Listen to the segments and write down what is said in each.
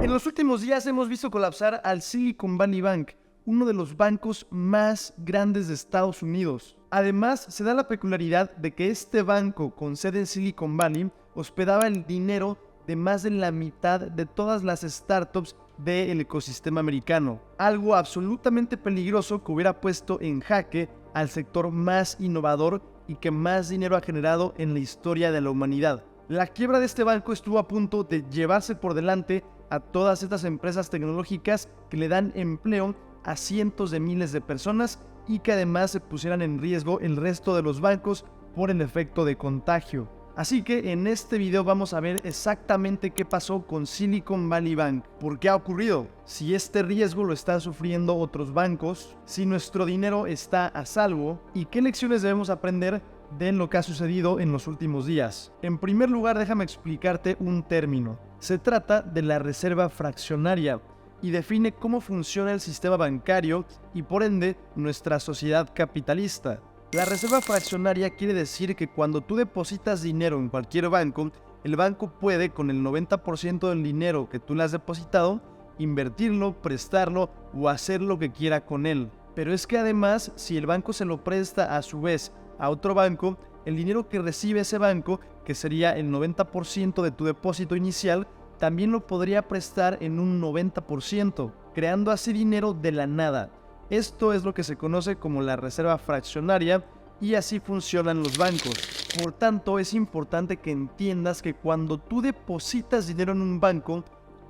En los últimos días hemos visto colapsar al Silicon Valley Bank, uno de los bancos más grandes de Estados Unidos. Además, se da la peculiaridad de que este banco, con sede en Silicon Valley, hospedaba el dinero de más de la mitad de todas las startups del ecosistema americano. Algo absolutamente peligroso que hubiera puesto en jaque al sector más innovador y que más dinero ha generado en la historia de la humanidad. La quiebra de este banco estuvo a punto de llevarse por delante a todas estas empresas tecnológicas que le dan empleo a cientos de miles de personas y que además se pusieran en riesgo el resto de los bancos por el efecto de contagio. Así que en este video vamos a ver exactamente qué pasó con Silicon Valley Bank, por qué ha ocurrido, si este riesgo lo están sufriendo otros bancos, si nuestro dinero está a salvo y qué lecciones debemos aprender de lo que ha sucedido en los últimos días. En primer lugar, déjame explicarte un término. Se trata de la reserva fraccionaria y define cómo funciona el sistema bancario y por ende nuestra sociedad capitalista. La reserva fraccionaria quiere decir que cuando tú depositas dinero en cualquier banco, el banco puede, con el 90% del dinero que tú le has depositado, invertirlo, prestarlo o hacer lo que quiera con él. Pero es que además, si el banco se lo presta a su vez a otro banco, el dinero que recibe ese banco, que sería el 90% de tu depósito inicial, también lo podría prestar en un 90%, creando así dinero de la nada. Esto es lo que se conoce como la reserva fraccionaria y así funcionan los bancos. Por tanto, es importante que entiendas que cuando tú depositas dinero en un banco,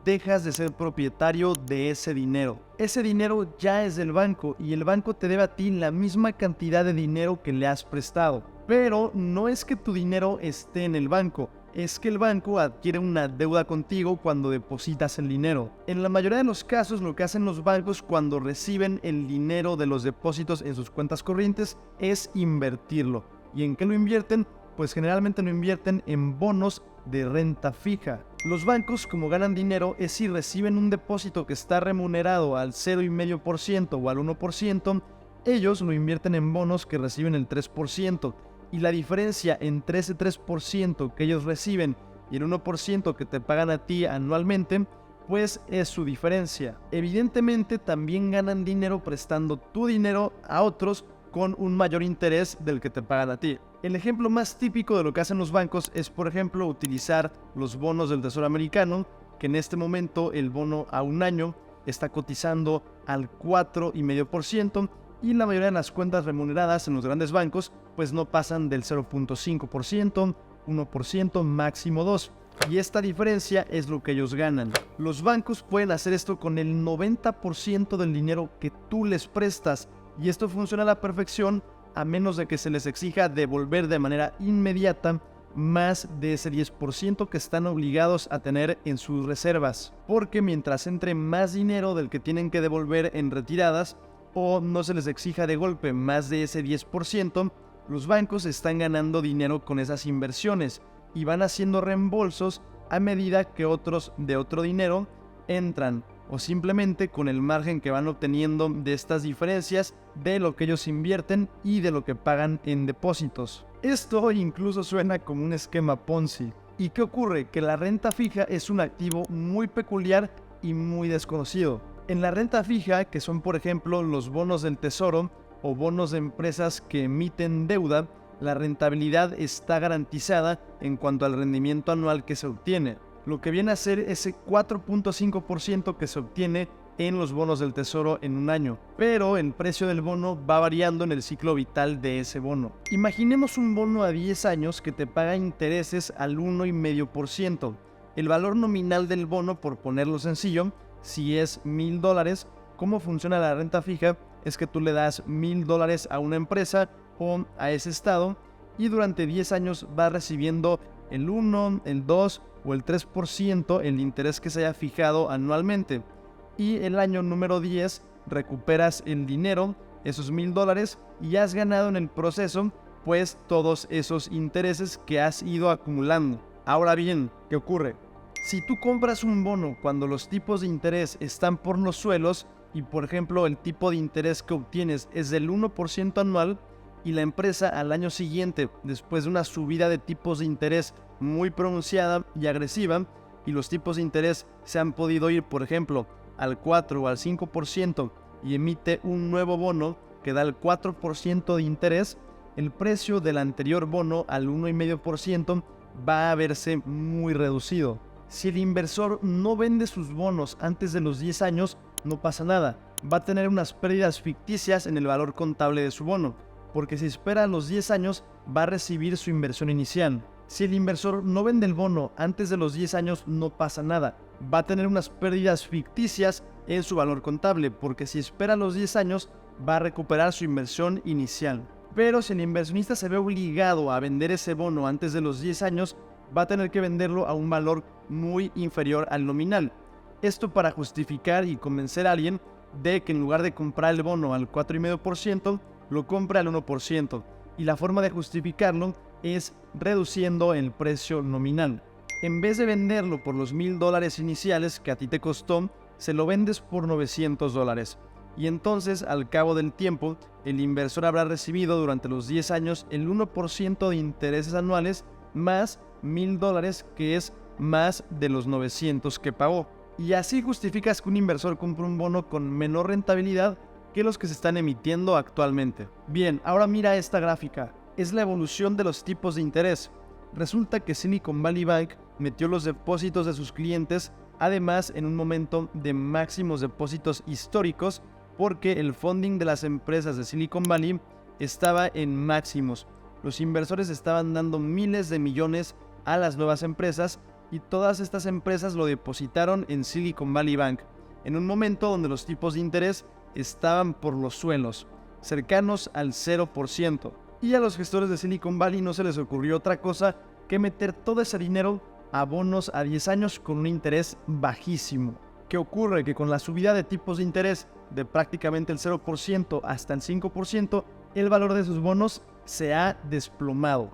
dejas de ser propietario de ese dinero. Ese dinero ya es del banco y el banco te debe a ti la misma cantidad de dinero que le has prestado. Pero no es que tu dinero esté en el banco, es que el banco adquiere una deuda contigo cuando depositas el dinero. En la mayoría de los casos, lo que hacen los bancos cuando reciben el dinero de los depósitos en sus cuentas corrientes es invertirlo. ¿Y en qué lo invierten? Pues generalmente lo invierten en bonos de renta fija. Los bancos, como ganan dinero, es si reciben un depósito que está remunerado al 0,5% o al 1%, ellos lo invierten en bonos que reciben el 3%. Y la diferencia entre ese 3% que ellos reciben y el 1% que te pagan a ti anualmente, pues es su diferencia. Evidentemente también ganan dinero prestando tu dinero a otros con un mayor interés del que te pagan a ti. El ejemplo más típico de lo que hacen los bancos es, por ejemplo, utilizar los bonos del Tesoro americano, que en este momento el bono a un año está cotizando al 4,5%, y la mayoría de las cuentas remuneradas en los grandes bancos pues no pasan del 0,5%, 1%, máximo 2%. Y esta diferencia es lo que ellos ganan. Los bancos pueden hacer esto con el 90% del dinero que tú les prestas y esto funciona a la perfección a menos de que se les exija devolver de manera inmediata más de ese 10% que están obligados a tener en sus reservas. Porque mientras entre más dinero del que tienen que devolver en retiradas, o no se les exija de golpe más de ese 10%, los bancos están ganando dinero con esas inversiones y van haciendo reembolsos a medida que otros de otro dinero entran o simplemente con el margen que van obteniendo de estas diferencias de lo que ellos invierten y de lo que pagan en depósitos. Esto incluso suena como un esquema Ponzi. ¿Y qué ocurre? Que la renta fija es un activo muy peculiar y muy desconocido. En la renta fija, que son por ejemplo los bonos del tesoro o bonos de empresas que emiten deuda, la rentabilidad está garantizada en cuanto al rendimiento anual que se obtiene, lo que viene a ser ese 4,5% que se obtiene en los bonos del tesoro en un año, pero el precio del bono va variando en el ciclo vital de ese bono. Imaginemos un bono a 10 años que te paga intereses al 1,5%. El valor nominal del bono, por ponerlo sencillo, si es $1,000, ¿cómo funciona la renta fija? Es que tú le das $1,000 a una empresa o a ese estado y durante 10 años vas recibiendo el 1, el 2 o el 3% el interés que se haya fijado anualmente. Y el año número 10 recuperas el dinero, esos $1,000, y has ganado en el proceso pues todos esos intereses que has ido acumulando. Ahora bien, ¿qué ocurre? Si tú compras un bono cuando los tipos de interés están por los suelos y por ejemplo el tipo de interés que obtienes es del 1% anual y la empresa al año siguiente, después de una subida de tipos de interés muy pronunciada y agresiva, y los tipos de interés se han podido ir, por ejemplo, al 4 o al 5% y emite un nuevo bono que da el 4% de interés, el precio del anterior bono al 1,5% va a verse muy reducido. Si el inversor no vende sus bonos antes de los 10 años, no pasa nada. Va a tener unas pérdidas ficticias en el valor contable de su bono, porque si espera a los 10 años, va a recibir su inversión inicial. Si el inversor no vende el bono antes de los 10 años, no pasa nada. Va a tener unas pérdidas ficticias en su valor contable, porque si espera a los 10 años, va a recuperar su inversión inicial. Pero si el inversionista se ve obligado a vender ese bono antes de los 10 años, va a tener que venderlo a un valor muy inferior al nominal. Esto para justificar y convencer a alguien de que en lugar de comprar el bono al 4,5%, lo compre al 1%. Y la forma de justificarlo es reduciendo el precio nominal. En vez de venderlo por los $1,000 iniciales que a ti te costó, se lo vendes por $900. Y entonces, al cabo del tiempo, el inversor habrá recibido durante los 10 años el 1% de intereses anuales más $1,000, que es más de los 900 que pagó. Y así justificas que un inversor compre un bono con menor rentabilidad que los que se están emitiendo actualmente. Bien, ahora mira esta gráfica. Es la evolución de los tipos de interés. Resulta que Silicon Valley Bank metió los depósitos de sus clientes, además en un momento de máximos depósitos históricos, porque el funding de las empresas de Silicon Valley estaba en máximos. Los inversores estaban dando miles de millones a las nuevas empresas y todas estas empresas lo depositaron en Silicon Valley Bank, en un momento donde los tipos de interés estaban por los suelos, cercanos al 0%. Y a los gestores de Silicon Valley no se les ocurrió otra cosa que meter todo ese dinero a bonos a 10 años con un interés bajísimo. ¿Qué ocurre? Que con la subida de tipos de interés de prácticamente el 0% hasta el 5%, el valor de sus bonos se ha desplomado.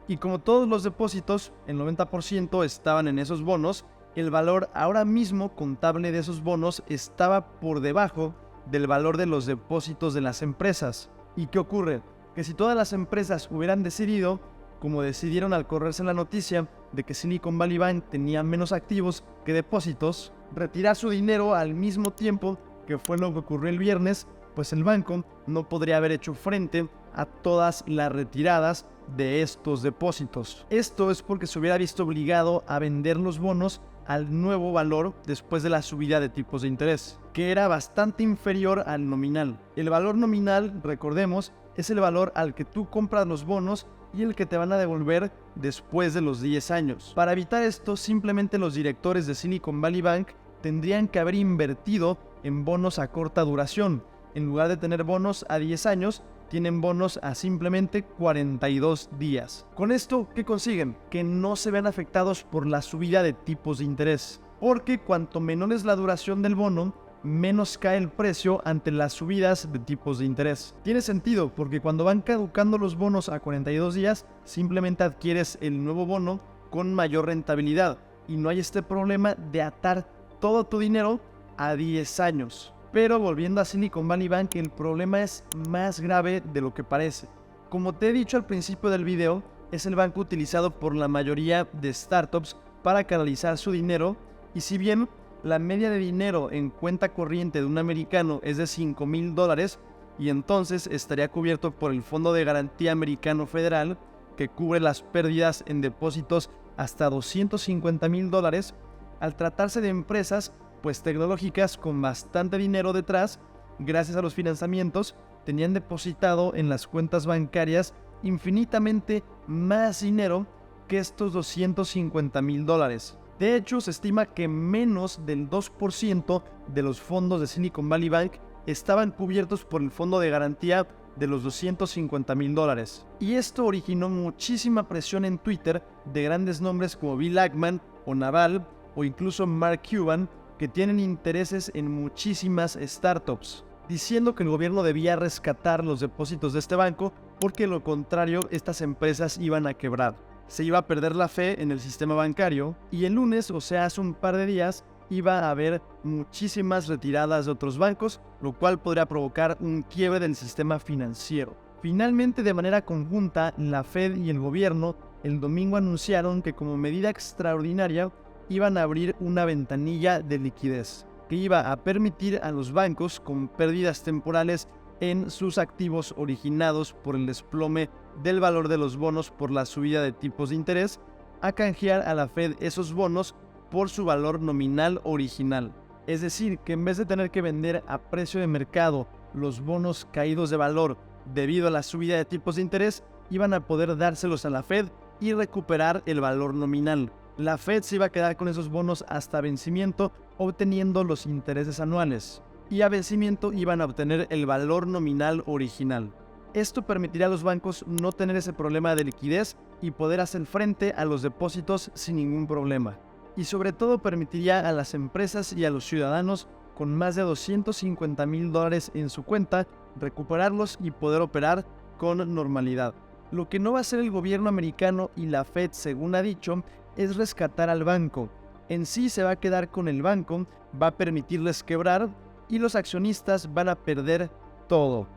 Y como todos los depósitos, el 90% estaban en esos bonos, el valor ahora mismo contable de esos bonos estaba por debajo del valor de los depósitos de las empresas. ¿Y qué ocurre? Que si todas las empresas hubieran decidido, como decidieron al correrse la noticia de que Silicon Valley Bank tenía menos activos que depósitos, retirar su dinero al mismo tiempo, que fue lo que ocurrió el viernes, pues el banco no podría haber hecho frente a todas las retiradas de estos depósitos. Esto es porque se hubiera visto obligado a vender los bonos al nuevo valor después de la subida de tipos de interés, que era bastante inferior al nominal. El valor nominal, recordemos, es el valor al que tú compras los bonos y el que te van a devolver después de los 10 años. Para evitar esto, simplemente los directores de Silicon Valley Bank tendrían que haber invertido en bonos a corta duración. En lugar de tener bonos a 10 años, tienen bonos a simplemente 42 días. Con esto, ¿qué consiguen? Que no se vean afectados por la subida de tipos de interés. Porque cuanto menor es la duración del bono, menos cae el precio ante las subidas de tipos de interés. Tiene sentido, porque cuando van caducando los bonos a 42 días, simplemente adquieres el nuevo bono con mayor rentabilidad y no hay este problema de atar todo tu dinero a 10 años. Pero volviendo a Silicon Valley Bank, el problema es más grave de lo que parece. Como te he dicho al principio del video, es el banco utilizado por la mayoría de startups para canalizar su dinero, y si bien la media de dinero en cuenta corriente de un americano es de $5,000 y entonces estaría cubierto por el Fondo de Garantía Americano Federal, que cubre las pérdidas en depósitos hasta $250,000, al tratarse de empresas pues tecnológicas con bastante dinero detrás, gracias a los financiamientos, tenían depositado en las cuentas bancarias infinitamente más dinero que estos $250,000. De hecho, se estima que menos del 2% de los fondos de Silicon Valley Bank estaban cubiertos por el fondo de garantía de los $250,000. Y esto originó muchísima presión en Twitter de grandes nombres como Bill Ackman o Naval o incluso Mark Cuban, que tienen intereses en muchísimas startups, diciendo que el gobierno debía rescatar los depósitos de este banco porque de lo contrario estas empresas iban a quebrar. Se iba a perder la fe en el sistema bancario y el lunes, o sea hace un par de días, iba a haber muchísimas retiradas de otros bancos, lo cual podría provocar un quiebre del sistema financiero. Finalmente, de manera conjunta, la Fed y el gobierno el domingo anunciaron que como medida extraordinaria iban a abrir una ventanilla de liquidez que iba a permitir a los bancos con pérdidas temporales en sus activos originados por el desplome del valor de los bonos por la subida de tipos de interés, a canjear a la Fed esos bonos por su valor nominal original. Es decir, que en vez de tener que vender a precio de mercado los bonos caídos de valor debido a la subida de tipos de interés, iban a poder dárselos a la Fed y recuperar el valor nominal. La Fed se iba a quedar con esos bonos hasta vencimiento, obteniendo los intereses anuales, y a vencimiento iban a obtener el valor nominal original. Esto permitiría a los bancos no tener ese problema de liquidez y poder hacer frente a los depósitos sin ningún problema. Y sobre todo permitiría a las empresas y a los ciudadanos con más de $250,000 en su cuenta recuperarlos y poder operar con normalidad. Lo que no va a hacer el gobierno americano y la Fed, según ha dicho, es rescatar al banco. En sí se va a quedar con el banco, va a permitirles quebrar y los accionistas van a perder todo.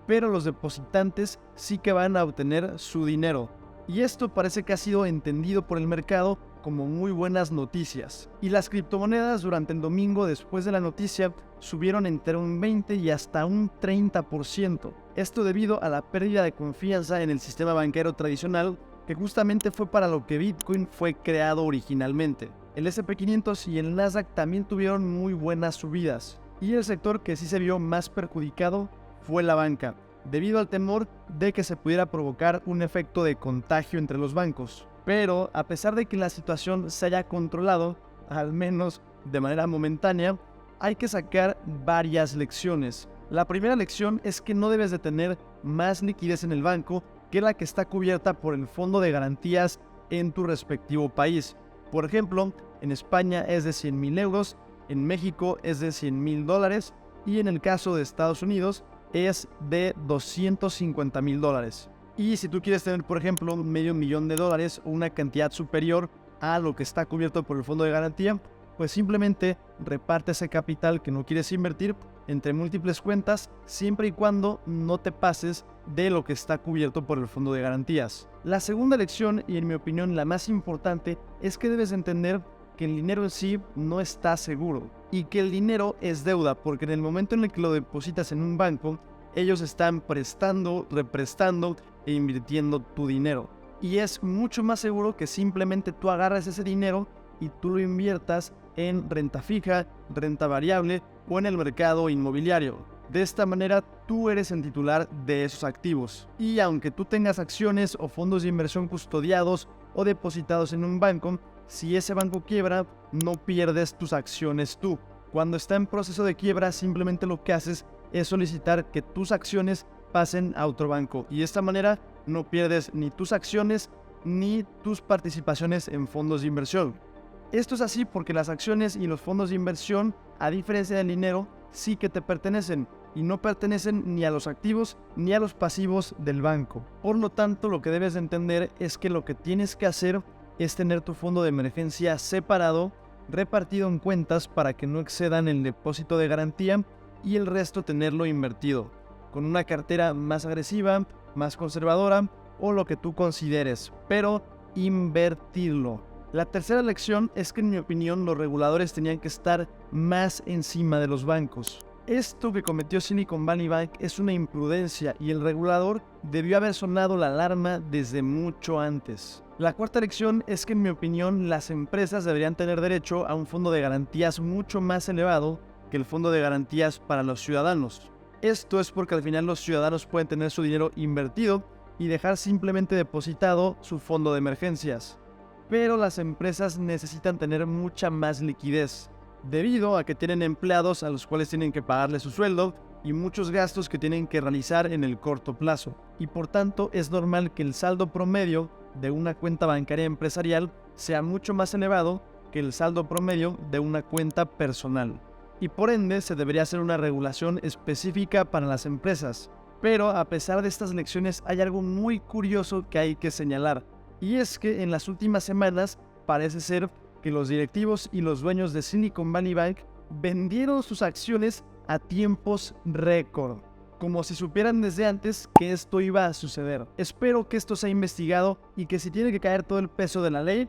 Pero los depositantes sí que van a obtener su dinero. Y esto parece que ha sido entendido por el mercado como muy buenas noticias. Y las criptomonedas durante el domingo después de la noticia subieron entre un 20 y hasta un 30%. Esto debido a la pérdida de confianza en el sistema bancario tradicional, que justamente fue para lo que Bitcoin fue creado originalmente. El S&P 500 y el Nasdaq también tuvieron muy buenas subidas. Y el sector que sí se vio más perjudicado fue la banca, debido al temor de que se pudiera provocar un efecto de contagio entre los bancos. Pero a pesar de que la situación se haya controlado, al menos de manera momentánea, hay que sacar varias lecciones. La primera lección es que no debes de tener más liquidez en el banco que la que está cubierta por el fondo de garantías en tu respectivo país. Por ejemplo, en España es de 100,000 euros, en México es de $100,000 y en el caso de Estados Unidos es de $250,000. Y si tú quieres tener, por ejemplo, $500,000 o una cantidad superior a lo que está cubierto por el fondo de garantía, pues simplemente reparte ese capital que no quieres invertir entre múltiples cuentas, siempre y cuando no te pases de lo que está cubierto por el fondo de garantías. La segunda lección, y en mi opinión la más importante, es que debes entender que el dinero en sí no está seguro y que el dinero es deuda, porque en el momento en el que lo depositas en un banco, ellos están prestando, represtando e invirtiendo tu dinero. Y es mucho más seguro que simplemente tú agarres ese dinero y tú lo inviertas en renta fija, renta variable o en el mercado inmobiliario. De esta manera tú eres el titular de esos activos. Y aunque tú tengas acciones o fondos de inversión custodiados o depositados en un banco, si ese banco quiebra, no pierdes tus acciones tú. Cuando está en proceso de quiebra, simplemente lo que haces es solicitar que tus acciones pasen a otro banco. Y de esta manera no pierdes ni tus acciones ni tus participaciones en fondos de inversión. Esto es así porque las acciones y los fondos de inversión, a diferencia del dinero, sí que te pertenecen y no pertenecen ni a los activos ni a los pasivos del banco. Por lo tanto, lo que debes de entender es que lo que tienes que hacer es tener tu fondo de emergencia separado, repartido en cuentas para que no excedan el depósito de garantía y el resto tenerlo invertido, con una cartera más agresiva, más conservadora o lo que tú consideres, pero invertirlo. La tercera lección es que en mi opinión los reguladores tenían que estar más encima de los bancos. Esto que cometió Silicon Valley Bank es una imprudencia y el regulador debió haber sonado la alarma desde mucho antes. La cuarta lección es que en mi opinión las empresas deberían tener derecho a un fondo de garantías mucho más elevado que el fondo de garantías para los ciudadanos. Esto es porque al final los ciudadanos pueden tener su dinero invertido y dejar simplemente depositado su fondo de emergencias. Pero las empresas necesitan tener mucha más liquidez, debido a que tienen empleados a los cuales tienen que pagarle su sueldo y muchos gastos que tienen que realizar en el corto plazo. Y por tanto es normal que el saldo promedio de una cuenta bancaria empresarial sea mucho más elevado que el saldo promedio de una cuenta personal. Y por ende se debería hacer una regulación específica para las empresas. Pero a pesar de estas lecciones hay algo muy curioso que hay que señalar. Y es que en las últimas semanas parece ser que los directivos y los dueños de Silicon Valley Bank vendieron sus acciones a tiempos récord, como si supieran desde antes que esto iba a suceder. Espero que esto sea investigado y que si tiene que caer todo el peso de la ley,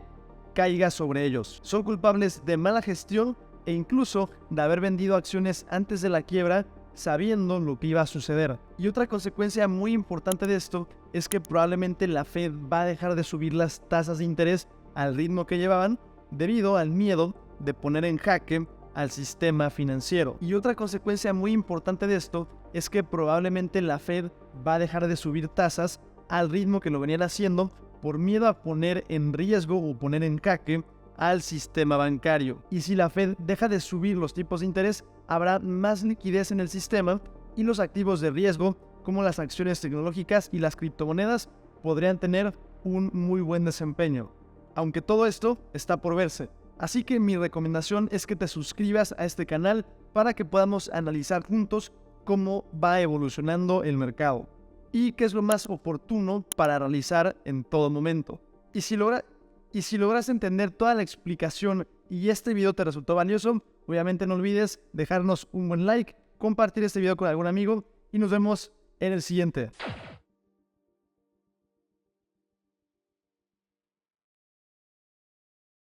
caiga sobre ellos. Son culpables de mala gestión e incluso de haber vendido acciones antes de la quiebra sabiendo lo que iba a suceder. Y otra consecuencia muy importante de esto es que probablemente la Fed va a dejar de subir las tasas de interés al ritmo que llevaban debido al miedo de poner en jaque al sistema financiero. Y otra consecuencia muy importante de esto es que probablemente la Fed va a dejar de subir tasas al ritmo que lo venían haciendo por miedo a poner en riesgo o poner en jaque al sistema bancario. Y si la Fed deja de subir los tipos de interés, habrá más liquidez en el sistema y los activos de riesgo, como las acciones tecnológicas y las criptomonedas, podrían tener un muy buen desempeño. Aunque todo esto está por verse. Así que mi recomendación es que te suscribas a este canal para que podamos analizar juntos cómo va evolucionando el mercado y qué es lo más oportuno para realizar en todo momento. Y si logras entender toda la explicación y este video te resultó valioso, obviamente no olvides dejarnos un buen like, compartir este video con algún amigo y nos vemos en el siguiente.